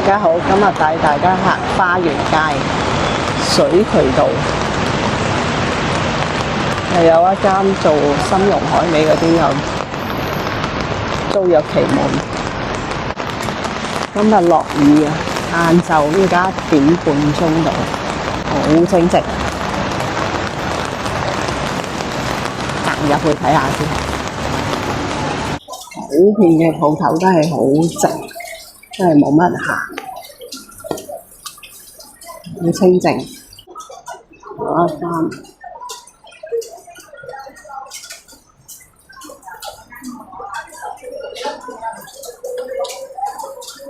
大家好，今日帶大家行花園街水渠道，又有一間做參茸海味嗰啲又租約期滿。今日落雨啊，晏晝依家1點半鐘度，好清靜。行入去睇下先，普遍嘅鋪頭都係好靜，真係冇乜人行，好清靜。有一間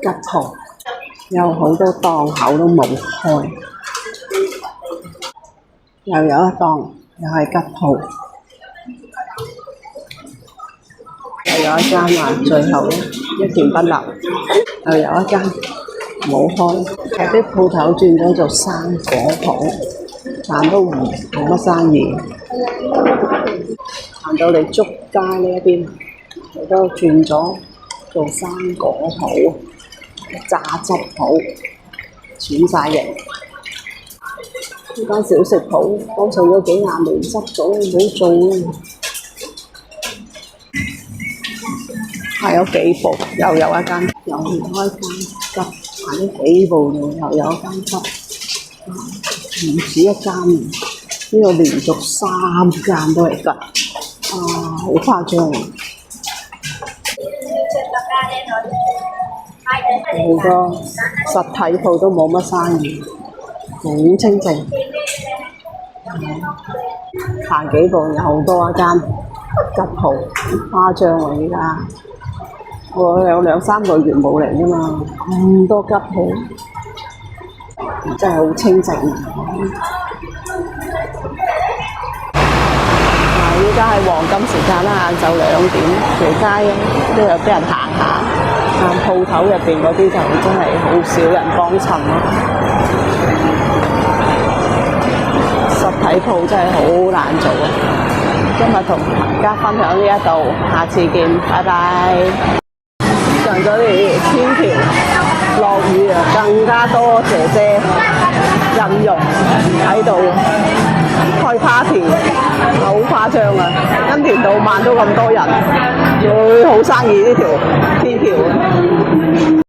吉鋪，有好多檔口都冇開，又有一檔又係吉鋪，又有一間話最後一件不留，又有一間冇開，有啲鋪頭轉咗做生果鋪，但都冇乜生意。行到嚟竹街呢一邊，佢都轉咗做生果鋪、榨汁鋪，轉晒型。呢間小食鋪剛做咗幾廿年，執咗冇做。行咗幾步，又有一間，又開間吉，行咗幾步又有一間吉，唔止一間，呢度連續3間都係吉，好誇張。好多實體鋪都冇乜生意，好清靜。行幾步又多一間吉鋪，誇張喎！依家我有2、3個月冇嚟啫嘛，咁多吉鋪，真係好清靜。依家係黃金時間啦，晏晝2點，條街都有啲人行下，但鋪頭入邊嗰啲就真係好少人幫襯咯。實體鋪真係好難做啊！今日同大家分享呢一度，下次見，拜拜。上咗條天橋，落雨啊，更加多姐姐印傭喺度開 party， 好誇張啊！恩田道晚都咁多人，最好生意呢條天橋。